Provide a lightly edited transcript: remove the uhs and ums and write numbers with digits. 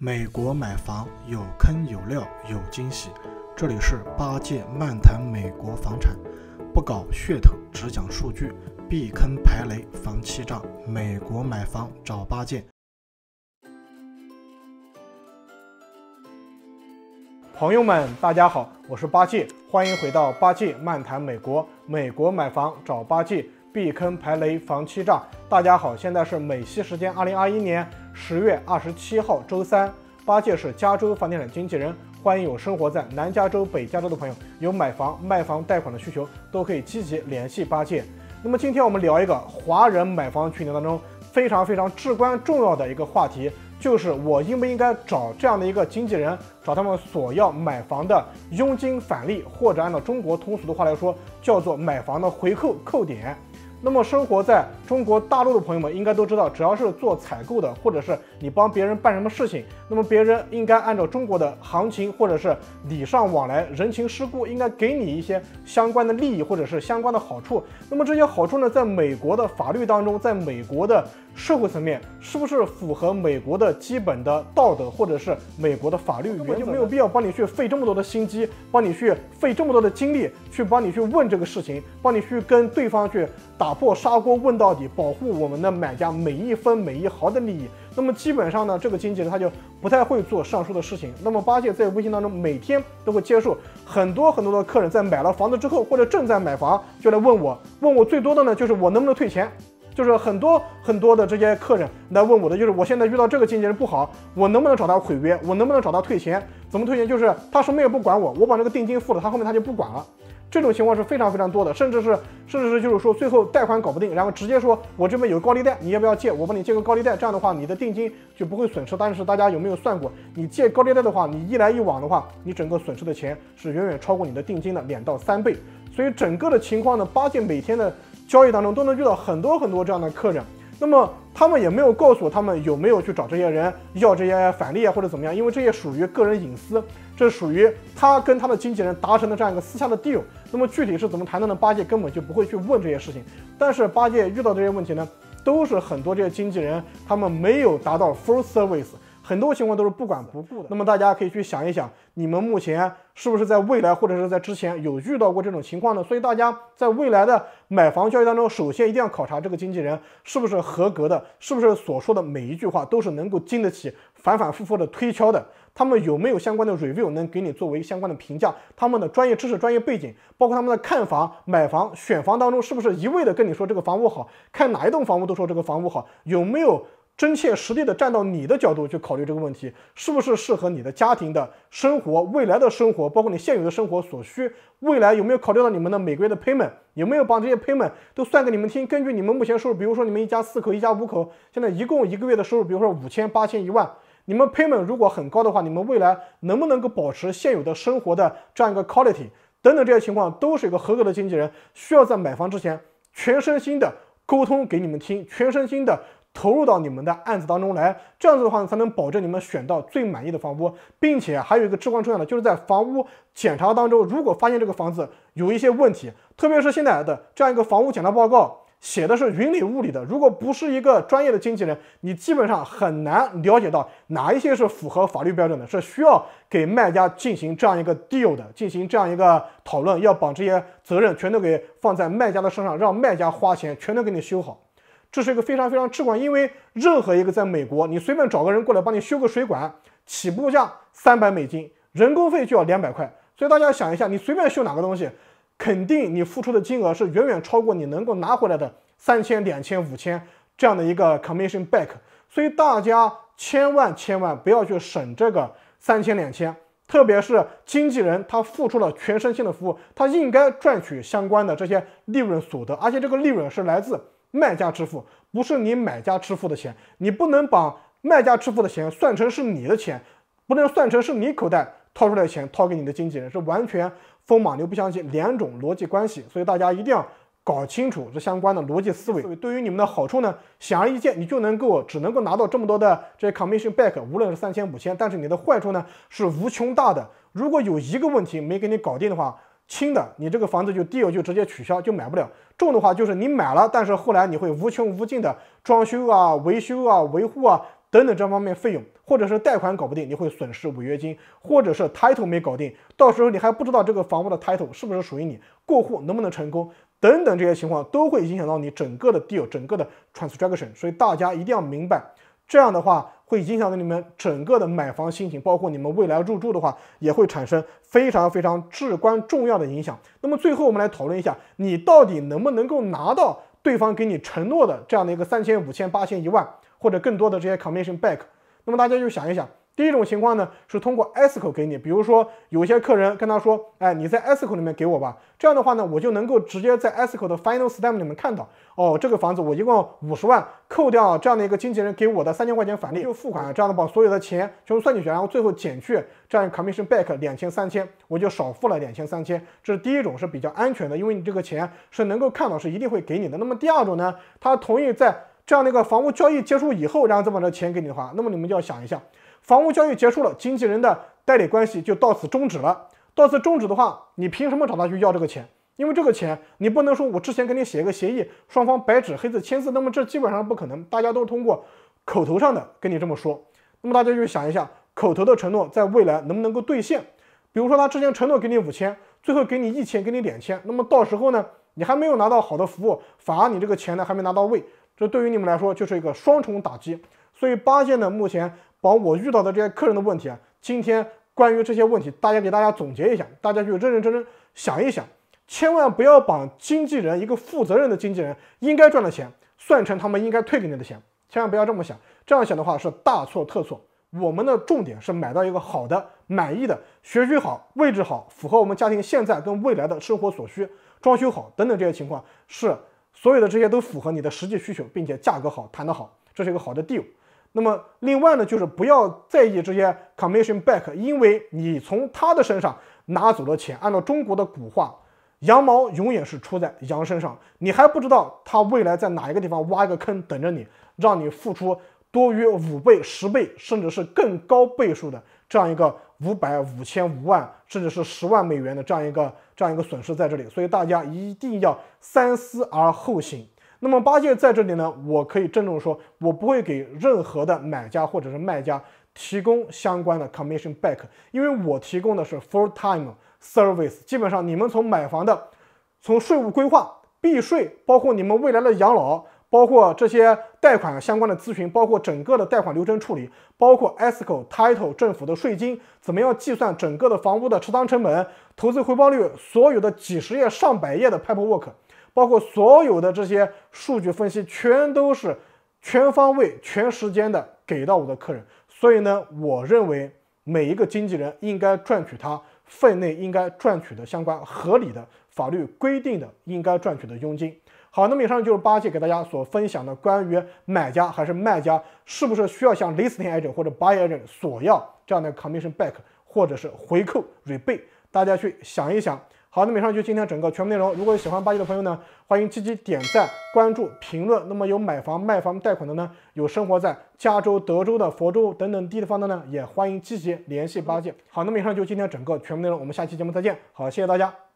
美国买房有坑有料有惊喜，这里是八戒漫谈美国房产，不搞噱头，只讲数据，避坑排雷防欺诈。美国买房找八戒。朋友们，大家好，我是八戒，欢迎回到八戒漫谈美国。美国买房找八戒，避坑排雷防欺诈。大家好，现在是美西时间2021年10月27号周三。八戒是加州房地产经纪人，欢迎有生活在南加州、北加州的朋友，有买房、卖房、贷款的需求，都可以积极联系八戒。那么今天我们聊一个华人买房群体当中非常至关重要的一个话题，就是我应不应该找这样的一个经纪人，找他们所要买房的佣金返利，或者按照中国通俗的话来说，叫做买房的回扣扣点。那么生活在中国大陆的朋友们应该都知道，只要是做采购的，或者是你帮别人办什么事情，那么别人应该按照中国的行情，或者是礼尚往来、人情世故，应该给你一些相关的利益或者是相关的好处。那么这些好处呢，在美国的法律当中，在美国的社会层面，是不是符合美国的基本的道德或者是美国的法律原则？就没有必要帮你去费这么多的心机，帮你去费这么多的精力，去帮你去问这个事情，帮你去跟对方去打破砂锅问到底，保护我们的买家每一分每一毫的利益。那么基本上呢，这个经纪人他就不太会做上述的事情。那么八戒在微信当中每天都会接受很多的客人在买了房子之后，或者正在买房，就来问我最多的呢就是我能不能退钱。就是很多的这些客人来问我的，就是我现在遇到这个经纪人不好，我能不能找他毁约，我能不能找他退钱？怎么退钱？就是他什么也不管我把这个定金付了，他后面他就不管了。这种情况是非常多的，甚至是就是说最后贷款搞不定，然后直接说我这边有高利贷，你要不要借？我帮你借个高利贷，这样的话你的定金就不会损失。但是大家有没有算过，你借高利贷的话，你一来一往的话，你整个损失的钱是远远超过你的定金的2到3倍。所以整个的情况呢，八戒每天的交易当中都能遇到很多这样的客人。那么他们也没有告诉我他们有没有去找这些人要这些返利啊或者怎么样，因为这些属于个人隐私，这属于他跟他的经纪人达成的这样一个私下的 deal。那么具体是怎么谈的呢？八戒根本就不会去问这些事情。但是八戒遇到这些问题呢，都是很多这些经纪人他们没有达到 full service， 很多情况都是不管不顾的。那么大家可以去想一想，你们目前是不是在未来或者是在之前有遇到过这种情况呢？所以大家在未来的买房交易当中，首先一定要考察这个经纪人是不是合格的，是不是所说的每一句话都是能够经得起反复的推敲的，他们有没有相关的 review 能给你作为相关的评价，他们的专业知识、专业背景，包括他们的看房、买房、选房当中，是不是一味的跟你说这个房屋好，看哪一栋房屋都说这个房屋好，有没有真切实地的站到你的角度去考虑这个问题，是不是适合你的家庭的生活、未来的生活，包括你现有的生活所需，未来有没有考虑到你们的每个月的 payment， 有没有把这些 payment 都算给你们听，根据你们目前收入，比如说你们一家4口、一家5口，现在一共一个月的收入，比如说5000、8000、1万，你们 payment 如果很高的话，你们未来能不能够保持现有的生活的这样一个 quality 等等，这些情况都是一个合格的经纪人需要在买房之前全身心的沟通给你们听，全身心的投入到你们的案子当中来，这样子的话才能保证你们选到最满意的房屋。并且还有一个至关重要的，就是在房屋检查当中，如果发现这个房子有一些问题，特别是现在的这样一个房屋检查报告写的是云里雾里的，如果不是一个专业的经纪人，你基本上很难了解到哪一些是符合法律标准的，是需要给卖家进行这样一个 deal 的，进行这样一个讨论，要把这些责任全都给放在卖家的身上，让卖家花钱全都给你修好。这是一个非常至关，因为任何一个在美国，你随便找个人过来帮你修个水管，起步价$300，人工费就要200块。所以大家想一下，你随便修哪个东西，肯定你付出的金额是远远超过你能够拿回来的3000、2000、5000这样的一个 commission back。所以大家千万不要去省这个3000、2000，特别是经纪人他付出了全身心的服务，他应该赚取相关的这些利润所得，而且这个利润是来自卖家支付，不是你买家支付的钱。你不能把卖家支付的钱算成是你的钱，不能算成是你口袋掏出来的钱掏给你的经纪人，是完全风马牛不相及2种逻辑关系。所以大家一定要搞清楚这相关的逻辑思维。对于你们的好处呢，显而易见，你就只能够拿到这么多的这些 commission back， 无论是3000、5000，但是你的坏处呢是无穷大的。如果有一个问题没给你搞定的话，轻的你这个房子就 deal 就直接取消，就买不了。重的话就是你买了，但是后来你会无穷无尽的装修啊、维修啊、维护啊等等这方面费用，或者是贷款搞不定，你会损失违约金，或者是 title 没搞定，到时候你还不知道这个房屋的 title 是不是属于你，过户能不能成功，等等这些情况都会影响到你整个的 deal， 整个的 transaction。所以大家一定要明白，这样的话会影响到你们整个的买房心情，包括你们未来入住的话，也会产生非常非常至关重要的影响。那么最后我们来讨论一下，你到底能不能够拿到对方给你承诺的这样的一个3000、5000、8000、1万或者更多的这些 commission back。 那么大家就想一想，第一种情况呢是通过 escrow 给你，比如说有些客人跟他说，哎，你在 escrow 里面给我吧，这样的话呢，我就能够直接在 escrow 的 final stamp 里面看到，哦，这个房子我一共50万，扣掉这样的一个经纪人给我的3000块钱返利就付款，这样的把所有的钱全部算进去，然后最后减去这样 commission back 2000、3000，我就少付了2000、3000。这是第一种，是比较安全的，因为你这个钱是能够看到，是一定会给你的。那么第二种呢，他同意在这样的一个房屋交易结束以后，然后再把这钱给你的话，那么你们就要想一下，房屋交易结束了，经纪人的代理关系就到此终止了。到此终止的话，你凭什么找他去要这个钱？因为这个钱你不能说我之前跟你写一个协议，双方白纸黑字签字，那么这基本上不可能，大家都是通过口头上的跟你这么说。那么大家就想一下，口头的承诺在未来能不能够兑现？比如说他之前承诺给你5000，最后给你1000，给你2000，那么到时候呢，你还没有拿到好的服务，反而你这个钱呢还没拿到位，这对于你们来说就是一个双重打击。所以八戒呢，目前把我遇到的这些客人的问题啊，今天关于这些问题，给大家总结一下，大家就认认真真想一想，千万不要把经纪人，一个负责任的经纪人应该赚的钱算成他们应该退给你的钱，千万不要这么想，这样想的话是大错特错。我们的重点是买到一个好的、满意的、学区好、位置好、符合我们家庭现在跟未来的生活所需、装修好等等这些情况，是所有的这些都符合你的实际需求，并且价格好、谈得好，这是一个好的 deal。那么另外呢，就是不要在意这些 commission back， 因为你从他的身上拿走了钱，按照中国的古话，羊毛永远是出在羊身上，你还不知道他未来在哪一个地方挖一个坑等着你，让你付出多于5倍、10倍，甚至是更高倍数的这样一个500、5000、5万，甚至是10万美元的这样一个损失在这里，所以大家一定要三思而后行。那么八戒在这里呢，我可以郑重说，我不会给任何的买家或者是卖家提供相关的 commission back， 因为我提供的是 full time service， 基本上你们从买房的，从税务规划、避税，包括你们未来的养老，包括这些贷款相关的咨询，包括整个的贷款流程处理，包括 escrow、title、政府的税金，怎么样计算整个的房屋的持仓成本、投资回报率，所有的几十页、上百页的 paperwork， 包括所有的这些数据分析，全都是全方位、全时间的给到我的客人。所以呢，我认为每一个经纪人应该赚取他分内应该赚取的相关合理的法律规定的应该赚取的佣金。好，那么以上就是八戒给大家所分享的关于买家还是卖家是不是需要向 listing agent 或者 buyer agent 索要这样的 commission back 或者是回扣 rebate， 大家去想一想。好，那么以上就是今天整个全部内容。如果喜欢八戒的朋友呢，欢迎积极点赞、关注、评论。那么有买房、卖房、贷款的呢，有生活在加州、德州的、佛州等等地方的呢，也欢迎积极联系八戒。好，那么以上就是今天整个全部内容，我们下期节目再见。好，谢谢大家。